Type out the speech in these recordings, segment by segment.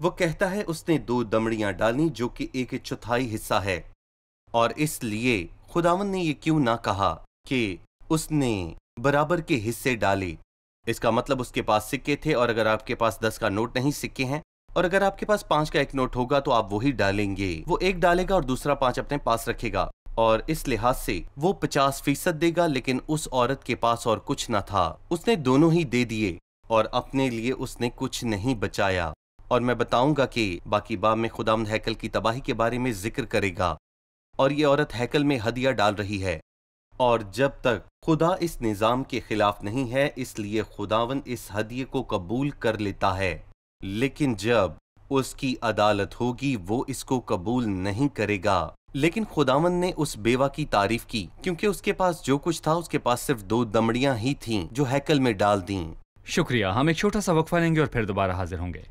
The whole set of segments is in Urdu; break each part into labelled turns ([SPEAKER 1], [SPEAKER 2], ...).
[SPEAKER 1] وہ کہتا ہے اس نے 2 دمڑیاں ڈالی جو کہ 1/4 حصہ ہے، اور اس لیے خداوند نے یہ کیوں نہ کہا کہ اس نے برابر کے حصے ڈالے؟ اس کا مطلب اس کے پاس سکے تھے، اور اگر آپ کے پاس 10 کا نوٹ نہیں سکے ہیں، اور اگر آپ کے پاس 5 کا ایک نوٹ ہوگا تو آپ وہی ڈالیں گے۔ وہ ایک ڈالے گا اور دوسرا 5 اپنے پاس رکھے گا، اور اس لحاظ سے وہ 50% دے گا، لیکن اس عورت کے پاس اور کچھ نہ تھا۔ اس نے دونوں ہی دے دیے اور اپنے لیے اس نے کچھ نہیں بچایا۔ اور میں بتاؤں گا کہ باقی باب میں خداوند ہیکل کی تباہی کے بارے میں ذکر کرے گا، اور یہ عورت ہیکل میں ہدیہ ڈال رہی ہے، اور جب تک خدا اس نظام کے خلاف نہیں ہے اس لیے خداوند اس ہدیے کو قبول کر لیتا ہے، لیکن جب اس کی عدالت ہوگی وہ اس کو قبول نہیں کرے گا۔ لیکن خداوند نے اس بیوہ کی تعریف کی کیونکہ اس کے پاس جو کچھ تھا اس کے پاس صرف 2 دمڑیاں ہی تھیں جو ہیکل میں ڈال دیں۔
[SPEAKER 2] شکریہ، ہم ایک چھوٹا سا وقفہ لیں گے اور پھر دوبارہ حاضر ہوں گے۔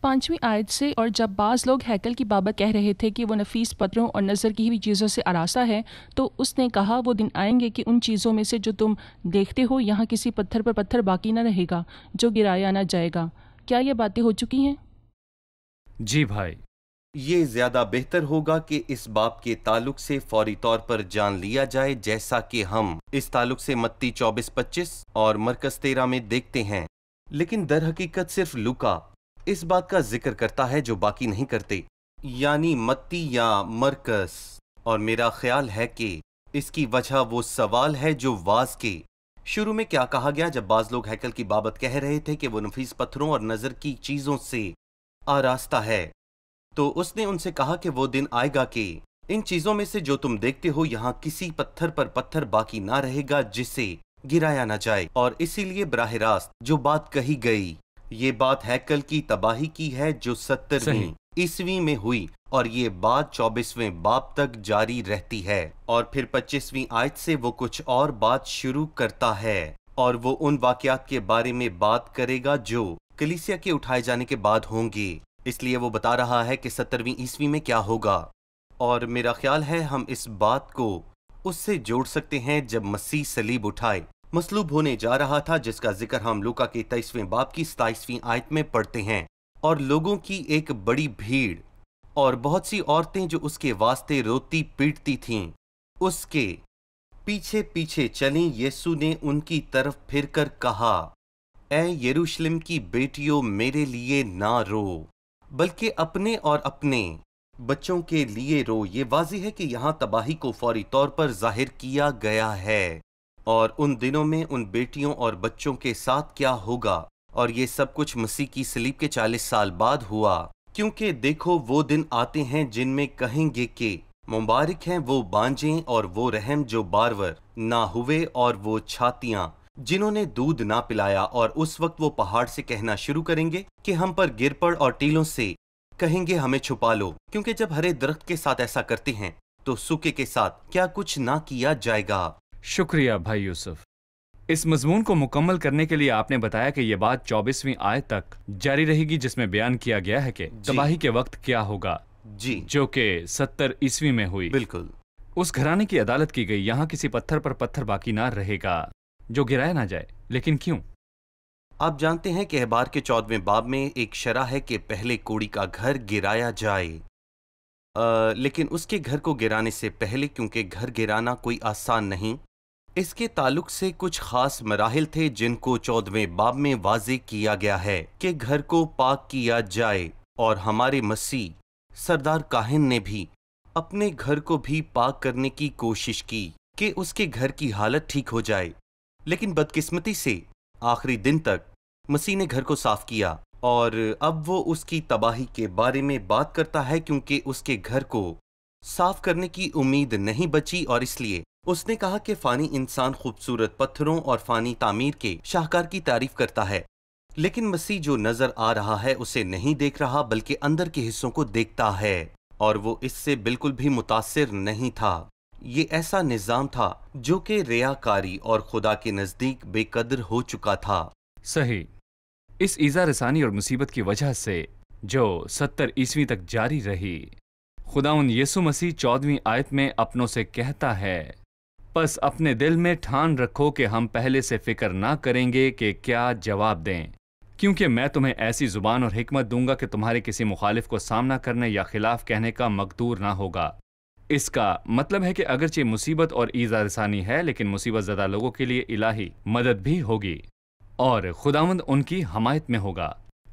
[SPEAKER 3] پانچویں آیت سے، اور جب بعض لوگ ہیکل کی بابت کہہ رہے تھے کہ وہ نفیس پتھروں اور نظر کی ہوئی چیزوں سے آراستہ ہے، تو اس نے کہا وہ دن آئیں گے کہ ان چیزوں میں سے جو تم دیکھتے ہو یہاں کسی پتھر پر پتھر باقی نہ رہے گا جو گرایا نہ جائے گا۔ کیا یہ باتیں ہو چکی ہیں؟
[SPEAKER 2] جی بھائی،
[SPEAKER 1] یہ زیادہ بہتر ہوگا کہ اس باب کے تعلق سے فوری طور پر جان لیا جائے، جیسا کہ ہم اس تعلق سے متی 24:25 اور مرکز 13 میں دیکھتے ہیں، لیکن در حقیقت صرف لوکا اس بات کا ذکر کرتا ہے جو باقی نہیں کرتے، یعنی متی یا مرکز۔ اور میرا خیال ہے کہ اس کی وجہ وہ سوال ہے جو واز کے شروع میں کیا کہا گیا جب بعض لوگ ہیکل کی بابت کہہ رہے تھے کہ وہ نفیس پتھروں اور نظر کی چیزوں سے آراستہ ہے، تو اس نے ان سے کہا کہ وہ دن آئے گا کہ ان چیزوں میں سے جو تم دیکھتے ہو یہاں کسی پتھر پر پتھر باقی نہ رہے گا جسے گرایا نہ جائے۔ اور اسی لیے براہ راست جو بات کہی گئی، یہ بات ہیکل کی تباہی کی ہے جو 70ویں عیسوی میں ہوئی، اور یہ بات 24ویں باب تک جاری رہتی ہے، اور پھر 25ویں آیت سے وہ کچھ اور بات شروع کرتا ہے، اور وہ ان واقعات کے بارے میں بات کرے گا جو کلیسیا کے اٹھائے جانے کے بعد ہوں گے۔ اس لیے وہ بتا رہا ہے کہ 70ویں عیسوی میں کیا ہوگا، اور میرا خیال ہے ہم اس بات کو اس سے جوڑ سکتے ہیں جب مسیح صلیب اٹھائے مصلوب ہونے جا رہا تھا، جس کا ذکر ہم لوکا کے 23ویں باب کی 27ویں آیت میں پڑھتے ہیں، اور لوگوں کی ایک بڑی بھیڑ اور بہت سی عورتیں جو اس کے واسطے روتی پیٹتی تھیں اس کے پیچھے پیچھے چلیں۔ یسوع نے ان کی طرف پھر کر کہا، اے یروشلم کی بیٹیوں، میرے لیے نہ رو بلکہ اپنے اور اپنے بچوں کے لیے رو۔ یہ واضح ہے کہ یہاں تباہی کو فوری طور پر ظاہر کیا گیا ہے، اور ان دنوں میں ان بیٹیوں اور بچوں کے ساتھ کیا ہوگا، اور یہ سب کچھ مسیح کی صلیب کے 40 سال بعد ہوا، کیونکہ دیکھو وہ دن آتے ہیں جن میں کہیں گے کہ مبارک ہیں وہ بانجیں اور وہ رحم جو بارور نہ ہوئے، اور وہ چھاتیاں جنہوں نے دودھ نہ پلایا، اور اس وقت وہ پہاڑ سے کہنا شروع کریں گے کہ ہم پر گر پڑ، اور ٹیلوں سے کہیں گے ہمیں چھپا لو، کیونکہ جب ہرے درخت کے ساتھ ایسا کرتے ہیں تو سوکھے کے ساتھ کیا کچھ نہ کیا جائے گا۔
[SPEAKER 2] شکریہ بھائی یوسف۔ اس مضمون کو مکمل کرنے کے لیے آپ نے بتایا کہ یہ بات 24ویں آیت تک جاری رہے گی، جس میں بیان کیا گیا ہے کہ تباہی کے وقت کیا ہوگا،
[SPEAKER 1] جی
[SPEAKER 2] جو کہ 70 عیسوی میں ہوئی۔
[SPEAKER 1] بالکل،
[SPEAKER 2] اس گھرانے کی عدالت کی گئی، یہاں کسی پتھر پر پتھر باقی نہ رہے گا جو گرایا نہ جائے۔ لیکن کیوں؟
[SPEAKER 1] آپ جانتے ہیں کہ احبار کے 14ویں باب میں ایک شرح ہے کہ پہلے کوڑی کا گھر گرایا جائے، لیکن اس کے گھر کو گرانے سے پہلے، کیونکہ گھر گرانا کوئی آسان نہیں، اس کے تعلق سے کچھ خاص مراحل تھے جن کو 14ویں باب میں واضح کیا گیا ہے کہ گھر کو پاک کیا جائے، اور ہمارے مسیح سردار کاہن نے بھی اپنے گھر کو بھی پاک کرنے کی کوشش کی کہ اس کے گھر کی حالت ٹھیک ہو جائے، لیکن بدقسمتی سے آخری دن تک مسیح نے گھر کو صاف کیا، اور اب وہ اس کی تباہی کے بارے میں بات کرتا ہے کیونکہ اس کے گھر کو صاف کرنے کی امید نہیں بچی، اور اس لیے اس نے کہا کہ فانی انسان خوبصورت پتھروں اور فانی تعمیر کے شاہکار کی تعریف کرتا ہے، لیکن مسیح جو نظر آ رہا ہے اسے نہیں دیکھ رہا بلکہ اندر کے حصوں کو دیکھتا ہے، اور وہ اس سے بالکل بھی متاثر نہیں تھا۔ یہ ایسا نظام تھا جو کہ ریاکاری اور خدا کے نزدیک بے قدر ہو چکا تھا۔
[SPEAKER 2] صحیح۔ اس ایذا رسانی اور مصیبت کی وجہ سے جو 70 عیسوی تک جاری رہی، خداوند یسوع مسیح 14ویں آیت میں اپنوں سے کہتا ہے، پس اپنے دل میں ٹھان رکھو کہ ہم پہلے سے فکر نہ کریں گے کہ کیا جواب دیں، کیونکہ میں تمہیں ایسی زبان اور حکمت دوں گا کہ تمہارے کسی مخالف کو سامنا کرنے یا خلاف کہنے کا مقدور نہ ہوگا۔ اس کا مطلب ہے کہ اگرچہ مصیبت اور ایذا رسانی ہے، لیکن مصیبت زدہ لوگوں کے لیے الہی مدد بھی ہوگی اور خداوند ان کی حمایت میں ہوگا۔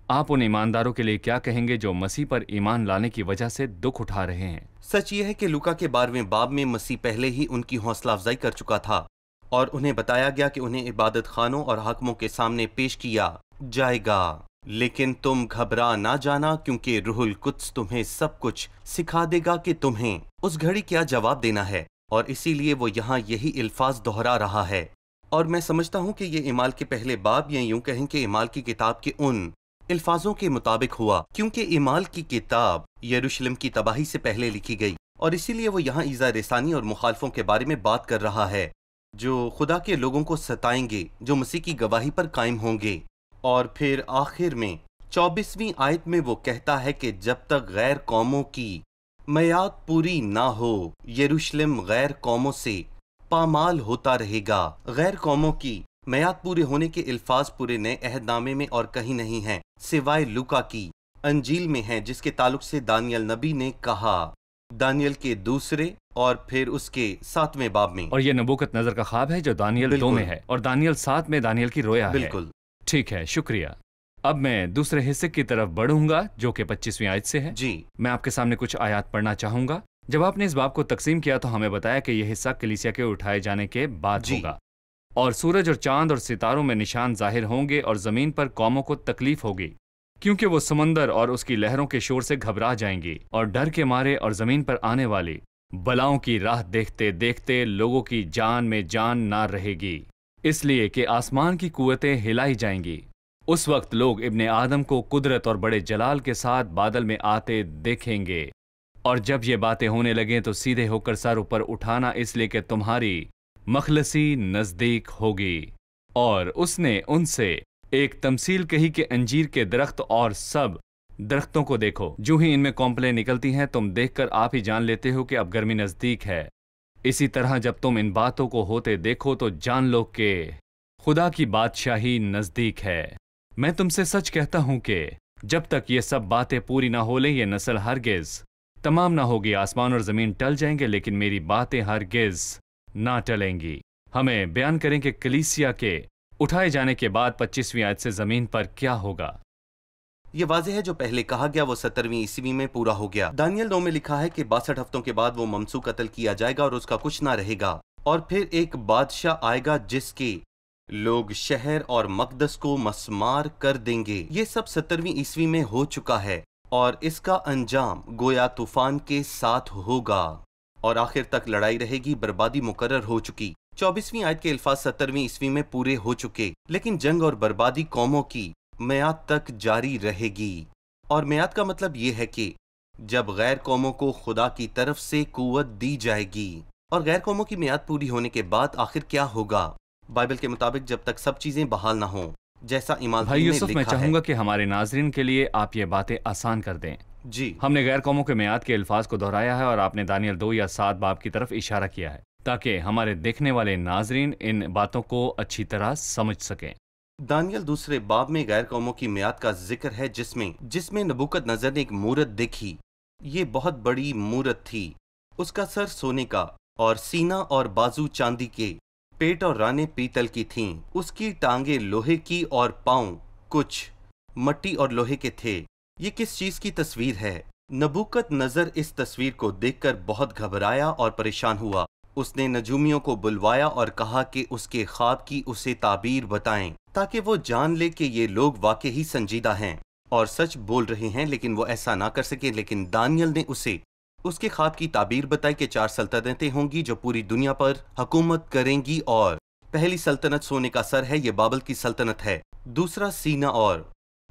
[SPEAKER 2] آپ ان ایمانداروں کے لیے کیا کہیں گے جو مسیح پر ایمان لانے کی وجہ سے دکھ اٹھا رہے ہیں؟
[SPEAKER 1] سچ یہ ہے کہ لوکا کے 12ویں باب میں مسیح پہلے ہی ان کی حوصلہ افزائی کر چکا تھا اور انہیں بتایا گیا کہ انہیں عبادت خانوں اور حاکموں کے سامنے پیش کیا جائے گا، لیکن تم گھبرا نہ جانا کیونکہ روح القدس تمہیں سب کچھ سکھا دے گا کہ تمہیں اس گھڑی کیا جواب دینا ہے، اور اسی لیے وہ یہاں یہی الفاظ دہرا رہا ہے۔ اور میں سمجھتا ہوں کہ یہ اعمال کے پہلے باب یا یوں کہیں کہ اعمال کی کتاب کے ان الفاظوں کے مطابق ہوا، کیونکہ اعمال کی کتاب یروشلم کی تباہی سے پہلے لکھی گئی، اور اسی لیے وہ یہاں ایذا رسانی اور مخالفوں کے بارے میں بات کر رہا ہے جو خدا کے لوگوں کو ستائیں گے، جو مسیح کی گواہی پر قائم ہوں گے۔ اور پھر آخر میں 24ویں آیت میں وہ کہتا ہے کہ جب تک غیر قوموں کی میعاد پوری نہ ہو، یروشلم غیر قوموں سے پامال ہوتا رہے گا۔ غیر قوموں کی میعاد پورے ہونے کے الفاظ پورے نئے عہد نامے میں اور کہیں نہیں ہیں، سوائے لوکا کی انجیل میں ہیں، جس کے تعلق سے دانیل نبی نے کہا، دانیل کے 2 اور پھر اس کے 7ویں باب میں۔
[SPEAKER 2] اور یہ نبوکت نظر کا خواب ہے جو دانیل 2 میں ہے، اور دانیل 7 میں دانیل کی رویا ہے۔
[SPEAKER 1] بالکل
[SPEAKER 2] ٹھیک ہے، شکریہ۔ اب میں دوسرے حصے کی طرف بڑھوں گا جو کہ 25ویں آیت سے ہے۔
[SPEAKER 1] جی،
[SPEAKER 2] میں آپ کے سامنے کچھ آیات پڑھنا چاہوں گا۔ جب آپ نے اس باب کو تقسیم کیا تو ہمیں بتایا کہ یہ حصہ کلیسیا کے اٹھائے جانے کے بعد ہوگا، اور سورج اور چاند اور ستاروں میں نشان ظاہر ہوں گے، اور زمین پر قوموں کو تکلیف ہوگی، کیونکہ وہ سمندر اور اس کی لہروں کے شور سے گھبرا جائیں گی، اور ڈر کے مارے، اور زمین پر آنے والی بلاؤں کی راہ دیکھتے دیکھتے لوگوں کی جان میں جان نہ رہے گی، اس لیے کہ آسمان کی قوتیں ہلائی جائیں گی۔ اس وقت لوگ ابن آدم کو قدرت اور بڑے جلال کے ساتھ بادل میں آتے دیکھیں گے، اور جب یہ باتیں ہونے لگیں تو سیدھے ہو کر سر اوپر اٹھانا، اس لیے کہ تمہاری مخلصی نزدیک ہوگی۔ اور اس نے ان سے ایک تمثیل کہی کہ انجیر کے درخت اور سب درختوں کو دیکھو، جو ہی ان میں کونپلیں نکلتی ہیں تم دیکھ کر آپ ہی جان لیتے ہو کہ اب گرمی نزدیک ہے۔ اسی طرح جب تم ان باتوں کو ہوتے دیکھو تو جان لو کہ خدا کی بادشاہی نزدیک ہے۔ میں تم سے سچ کہتا ہوں کہ جب تک یہ سب باتیں پوری نہ ہو لیں یہ نسل ہرگز تمام نہ ہوگی۔ آسمان اور زمین ٹل جائیں گے لیکن میری باتیں ہرگز نہ ٹلیں گی۔ ہمیں بیان کریں کہ کلیسیا کے اٹھائے جانے کے بعد 25ویں آیت سے زمین پر کیا ہوگا۔
[SPEAKER 1] یہ واضح ہے جو پہلے کہا گیا وہ 70ویں عیسوی میں پورا ہو گیا۔ دانیل 9 میں لکھا ہے کہ 62 ہفتوں کے بعد وہ ممسو قتل کیا جائے گا اور اس کا کچھ نہ رہے گا، اور پھر ایک بادشاہ آئے گا جس کے لوگ شہر اور مقدس کو مسمار کر دیں گے۔ یہ سب 70ویں عیسوی میں ہو چکا ہے، اور اس کا انجام گویا طوفان کے ساتھ ہوگا، اور آخر تک لڑائی رہے گی، بربادی مقرر ہو چکی۔ 24ویں آیت کے الفاظ 70ویں عیسوی میں پورے ہو چکے، لیکن جنگ اور بربادی قوموں کی میعاد تک جاری رہے گی۔ اور میعاد کا مطلب یہ ہے کہ جب غیر قوموں کو خدا کی طرف سے قوت دی جائے گی، اور غیر قوموں کی میعاد پوری ہونے کے بعد آخر کیا ہوگا؟ بائبل کے مطابق جب تک سب چیزیں بحال نہ ہوں، جیسا امام
[SPEAKER 2] بھائی
[SPEAKER 1] میں
[SPEAKER 2] یوسف، میں
[SPEAKER 1] لکھا
[SPEAKER 2] چاہوں
[SPEAKER 1] ہے۔
[SPEAKER 2] گا کہ ہمارے ناظرین کے لیے آپ یہ باتیں آسان کر دیں۔
[SPEAKER 1] جی،
[SPEAKER 2] ہم نے غیر قوموں کے میعاد کے الفاظ کو دہرایا ہے، اور آپ نے دانیل 2 یا 7 باب کی طرف اشارہ کیا ہے تاکہ ہمارے دیکھنے والے ناظرین ان باتوں کو اچھی طرح سمجھ سکیں۔
[SPEAKER 1] دانیل 2 باب میں غیر قوموں کی میعاد کا ذکر ہے جس میں نبوکت نظر نے ایک مورت دیکھی۔ یہ بہت بڑی مورت تھی، اس کا سر سونے کا اور سینہ اور بازو چاندی کے، پیٹ اور رانے پیتل کی تھیں، اس کی ٹانگیں لوہے کی اور پاؤں کچھ مٹی اور لوہے کے تھے۔ یہ کس چیز کی تصویر ہے؟ نبوکت نظر اس تصویر کو دیکھ کر بہت گھبرایا اور پریشان ہوا۔ اس نے نجومیوں کو بلوایا اور کہا کہ اس کے خواب کی اسے تعبیر بتائیں تاکہ وہ جان لے کہ یہ لوگ واقعی سنجیدہ ہیں اور سچ بول رہے ہیں، لیکن وہ ایسا نہ کر سکے۔ لیکن دانیل نے اسے اس کے خواب کی تعبیر بتائی کہ 4 سلطنتیں ہوں گی جو پوری دنیا پر حکومت کریں گی، اور پہلی سلطنت سونے کا سر ہے، یہ بابل کی سلطنت ہے۔ دوسرا سینہ اور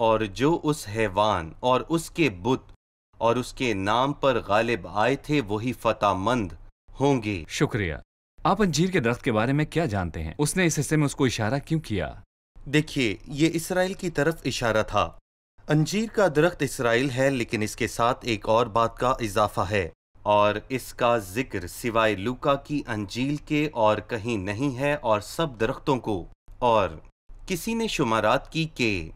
[SPEAKER 1] اور جو اس حیوان اور اس کے بت اور اس کے نام پر غالب آئے تھے وہی فتح مند ہوں گے۔
[SPEAKER 2] شکریہ۔ آپ انجیر کے درخت کے بارے میں کیا جانتے ہیں؟ اس نے اس حصے میں اس کو اشارہ کیوں کیا؟
[SPEAKER 1] دیکھیے، یہ اسرائیل کی طرف اشارہ تھا۔ انجیر کا درخت اسرائیل ہے، لیکن اس کے ساتھ ایک اور بات کا اضافہ ہے، اور اس کا ذکر سوائے لوکا کی انجیل کے اور کہیں نہیں ہے، اور سب درختوں کو، اور کسی نے شمارات کی کہ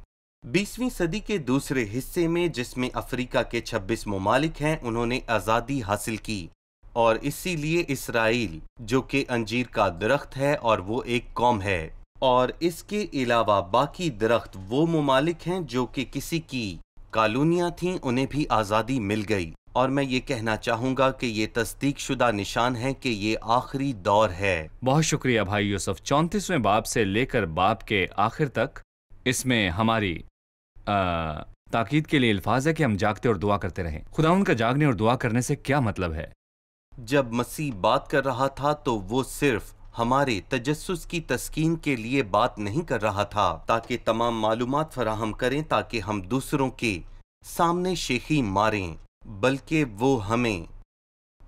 [SPEAKER 1] 20ویں صدی کے دوسرے حصے میں، جس میں افریقہ کے 26 ممالک ہیں، انہوں نے آزادی حاصل کی، اور اسی لیے اسرائیل جو کہ انجیر کا درخت ہے اور وہ ایک قوم ہے، اور اس کے علاوہ باقی درخت وہ ممالک ہیں جو کہ کسی کی کالونیاں تھیں، انہیں بھی آزادی مل گئی۔ اور میں یہ کہنا چاہوں گا کہ یہ تصدیق شدہ نشان ہے کہ یہ آخری دور ہے۔
[SPEAKER 2] بہت شکریہ بھائی یوسف۔ 34ویں باب سے لے کر باب کے آخر تک اس میں ہماری تاکید کے لیے الفاظ ہے کہ ہم جاگتے اور دعا کرتے رہیں۔ خداوند کا جاگنے اور دعا کرنے سے کیا مطلب ہے؟
[SPEAKER 1] جب مسیح بات کر رہا تھا تو وہ صرف ہمارے تجسس کی تسکین کے لیے بات نہیں کر رہا تھا تاکہ تمام معلومات فراہم کریں تاکہ ہم دوسروں کے سامنے شیخی ماریں، بلکہ وہ ہمیں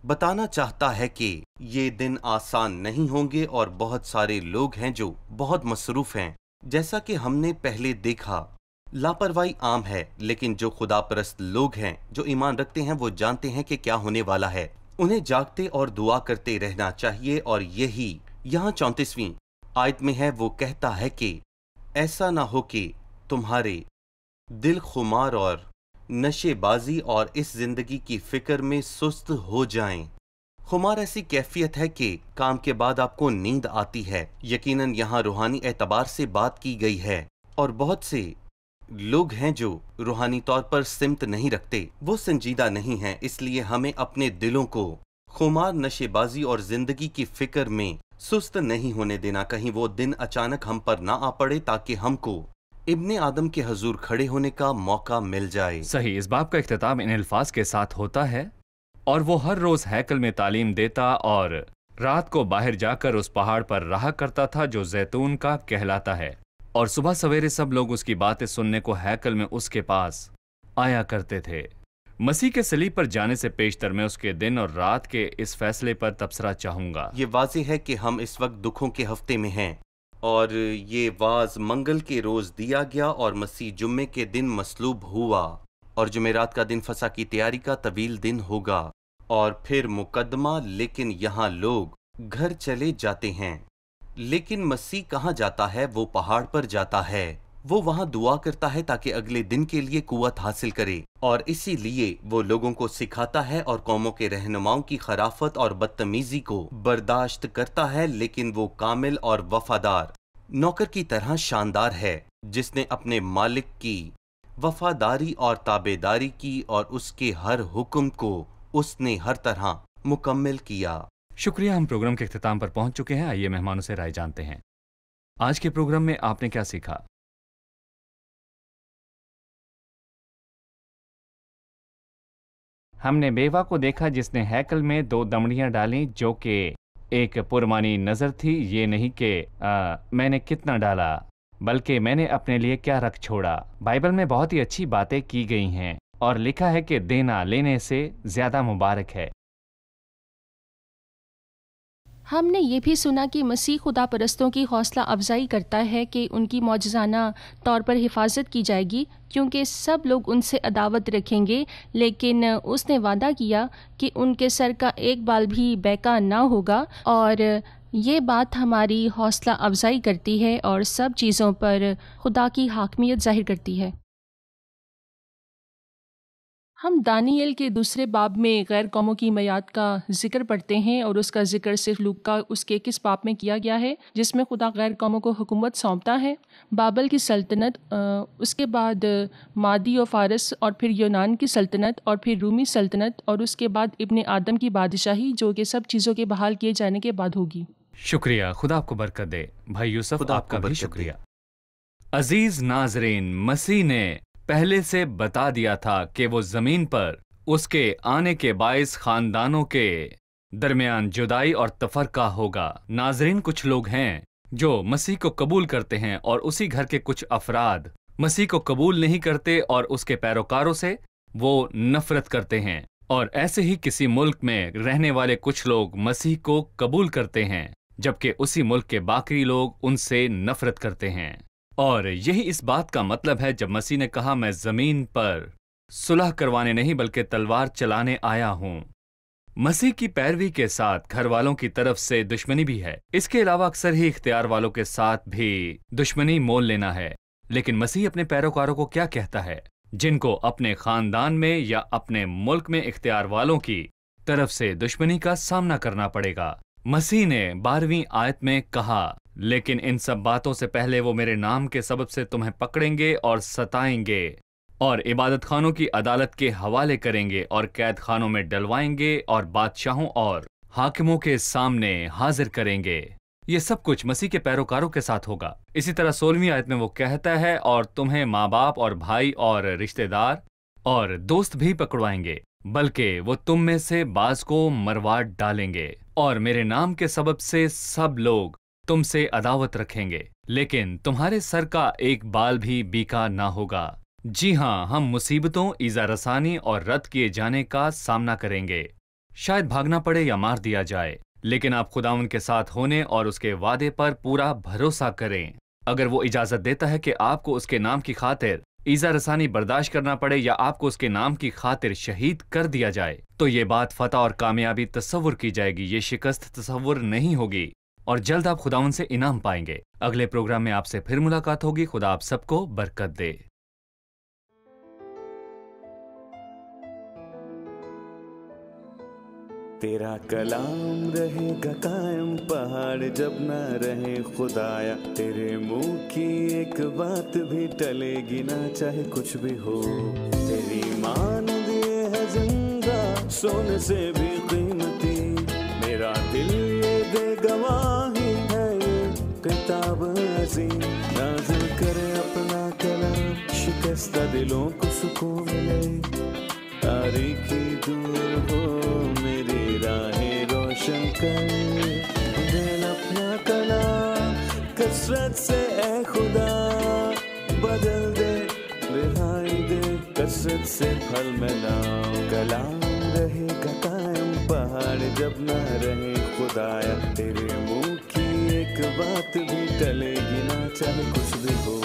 [SPEAKER 1] بتانا چاہتا ہے کہ یہ دن آسان نہیں ہوں گے اور بہت سارے لوگ ہیں جو بہت مصروف ہیں۔ جیسا کہ ہم نے پہلے دیکھا، لاپرواہی عام ہے، لیکن جو خدا پرست لوگ ہیں جو ایمان رکھتے ہیں وہ جانتے ہیں کہ کیا ہونے والا ہے۔ انہیں جاگتے اور دعا کرتے رہنا چاہیے، اور یہی یہاں 34ویں آیت میں ہے۔ وہ کہتا ہے کہ ایسا نہ ہو کہ تمہارے دل خمار اور نشے بازی اور اس زندگی کی فکر میں سست ہو جائیں۔ خمار ایسی کیفیت ہے کہ کام کے بعد آپ کو نیند آتی ہے۔ یقیناً یہاں روحانی اعتبار سے بات کی گئی ہے، اور بہت سے لوگ ہیں جو روحانی طور پر سمت نہیں رکھتے، وہ سنجیدہ نہیں ہیں۔ اس لیے ہمیں اپنے دلوں کو خمار، نشے بازی اور زندگی کی فکر میں سست نہیں ہونے دینا، کہیں وہ دن اچانک ہم پر نہ آ پڑے تاکہ ہم کو ابن آدم کے حضور کھڑے ہونے کا موقع مل جائے۔
[SPEAKER 2] صحیح۔ اس باب کا اختتام ان الفاظ کے ساتھ ہوتا ہے، اور وہ ہر روز ہیکل میں تعلیم دیتا اور رات کو باہر جا کر اس پہاڑ پر رہا کرتا تھا جو زیتون کا کہلاتا ہے، اور صبح سویرے سب لوگ اس کی باتیں سننے کو ہیکل میں اس کے پاس آیا کرتے تھے۔ مسیح کے صلیب پر جانے سے پیشتر میں اس کے دن اور رات کے اس فیصلے پر تبصرہ چاہوں گا۔
[SPEAKER 1] یہ واضح ہے کہ ہم اس وقت دکھوں کے ہفتے میں ہیں، اور یہ واز منگل کے روز دیا گیا، اور مسیح جمعے کے دن مصلوب ہوا، اور جمعرات کا دن فسح کی تیاری کا طویل دن ہوگا، اور پھر مقدمہ۔ لیکن یہاں لوگ گھر چلے جاتے ہیں، لیکن مسیح کہاں جاتا ہے؟ وہ پہاڑ پر جاتا ہے۔ وہ وہاں دعا کرتا ہے تاکہ اگلے دن کے لیے قوت حاصل کرے، اور اسی لیے وہ لوگوں کو سکھاتا ہے اور قوموں کے رہنماؤں کی خرافت اور بدتمیزی کو برداشت کرتا ہے، لیکن وہ کامل اور وفادار نوکر کی طرح شاندار ہے جس نے اپنے مالک کی وفاداری اور تابعداری کی، اور اس کے ہر حکم کو اس نے ہر طرح مکمل کیا۔
[SPEAKER 2] شکریہ۔ ہم پروگرام کے اختتام پر پہنچ چکے ہیں۔ آئیے مہمانوں سے رائے جانتے ہیں۔ آج کے پروگرام میں آپ نے کیا سیکھا؟ ہم نے بیوہ کو دیکھا جس نے ہیکل میں 2 دمڑیاں ڈالیں جو کہ ایک پرمانی نظر تھی۔ یہ نہیں کہ میں نے کتنا ڈالا، بلکہ میں نے اپنے لیے کیا رکھ چھوڑا۔ بائبل میں بہت ہی اچھی باتیں کی گئی ہیں، اور لکھا ہے کہ دینا لینے سے زیادہ مبارک ہے۔
[SPEAKER 3] ہم نے یہ بھی سنا کہ مسیح خدا پرستوں کی حوصلہ افزائی کرتا ہے کہ ان کی معجزانہ طور پر حفاظت کی جائے گی، کیونکہ سب لوگ ان سے عداوت رکھیں گے، لیکن اس نے وعدہ کیا کہ ان کے سر کا ایک بال بھی بیکا نہ ہوگا، اور یہ بات ہماری حوصلہ افزائی کرتی ہے اور سب چیزوں پر خدا کی حاکمیت ظاہر کرتی ہے۔ ہم دانیل کے 2 باب میں غیر قوموں کی میعاد کا ذکر پڑھتے ہیں، اور اس کا ذکر صرف لوکا اس کے 21 باب میں کیا گیا ہے، جس میں خدا غیر قوموں کو حکومت سونپتا ہے۔ بابل کی سلطنت، اس کے بعد مادی و فارس، اور پھر یونان کی سلطنت، اور پھر رومی سلطنت، اور اس کے بعد ابن آدم کی بادشاہی، جو کہ سب چیزوں کے بحال کیے جانے کے بعد ہوگی۔
[SPEAKER 2] شکریہ۔ خدا آپ کو برکت دے۔ بھائی یوسف،
[SPEAKER 1] خدا
[SPEAKER 2] آپ کا
[SPEAKER 1] آپ کو
[SPEAKER 2] بھی
[SPEAKER 1] برکت
[SPEAKER 2] شکریہ۔ عزیز ناظرین، مسیح نے پہلے سے بتا دیا تھا کہ وہ زمین پر اس کے آنے کے باعث خاندانوں کے درمیان جدائی اور تفرقہ ہوگا۔ ناظرین، کچھ لوگ ہیں جو مسیح کو قبول کرتے ہیں، اور اسی گھر کے کچھ افراد مسیح کو قبول نہیں کرتے اور اس کے پیروکاروں سے وہ نفرت کرتے ہیں، اور ایسے ہی کسی ملک میں رہنے والے کچھ لوگ مسیح کو قبول کرتے ہیں جبکہ اسی ملک کے باقی لوگ ان سے نفرت کرتے ہیں۔ اور یہی اس بات کا مطلب ہے جب مسیح نے کہا میں زمین پر صلح کروانے نہیں بلکہ تلوار چلانے آیا ہوں۔ مسیح کی پیروی کے ساتھ گھر والوں کی طرف سے دشمنی بھی ہے، اس کے علاوہ اکثر ہی اختیار والوں کے ساتھ بھی دشمنی مول لینا ہے، لیکن مسیح اپنے پیروکاروں کو کیا کہتا ہے؟ جن کو اپنے خاندان میں یا اپنے ملک میں اختیار والوں کی طرف سے دشمنی کا سامنا کرنا پڑے گا۔ مسیح نے 12ویں آیت میں کہا، لیکن ان سب باتوں سے پہلے وہ میرے نام کے سبب سے تمہیں پکڑیں گے اور ستائیں گے اور عبادت خانوں کی عدالت کے حوالے کریں گے اور قید خانوں میں ڈلوائیں گے اور بادشاہوں اور حاکموں کے سامنے حاضر کریں گے۔ یہ سب کچھ مسیح کے پیروکاروں کے ساتھ ہوگا۔ اسی طرح 16ویں آیت میں وہ کہتا ہے، اور تمہیں ماں باپ اور بھائی اور رشتہ دار اور دوست بھی پکڑوائیں گے، بلکہ وہ تم میں سے بعض کو مروا ڈالیں گے، اور میرے نام کے سبب سے سب لوگ تم سے عداوت رکھیں گے، لیکن تمہارے سر کا ایک بال بھی بیکا نہ ہوگا۔ جی ہاں، ہم مصیبتوں، ایذا رسانی اور رد کیے جانے کا سامنا کریں گے، شاید بھاگنا پڑے یا مار دیا جائے، لیکن آپ خداوند کے ساتھ ہونے اور اس کے وعدے پر پورا بھروسہ کریں۔ اگر وہ اجازت دیتا ہے کہ آپ کو اس کے نام کی خاطر ایذا رسانی برداشت کرنا پڑے یا آپ کو اس کے نام کی خاطر شہید کر دیا جائے، تو یہ بات فتح اور کامیابی تصور کی جائے گی، یہ شکست تصور نہیں ہوگی، اور جلد آپ خداوند سے انعام پائیں گے۔ اگلے پروگرام میں آپ سے پھر ملاقات ہوگی۔ خدا آپ سب کو برکت دے۔
[SPEAKER 4] تیرا کلام رہے گا قائم، پہاڑ جب نہ رہے خدایا، تیرے منہ کی ایک بات بھی ٹلے گی نہ، چاہے کچھ بھی ہو۔ تیری مانند یہ ہے زندہ، سونے سے بھی قیمتی، میرا دل یہ دے گواہی ہے، یہ کتاب عظیم نازل کرے اپنا کلام، شکستہ دلوں کو سکون ملے، تاریکی دور ہو میری راہیں روشن کر، دل اپنا کلام کثرت سے اے خدا بدل دے، رہائی دے کثرت سے پھل میں لاؤ۔ کلام رہے گا قائم، پہاڑ جب نہ رہے خدایا، تیرے منہ کی ایک بات بھی ٹلے گی نہ، چاہے کچھ بھی ہو۔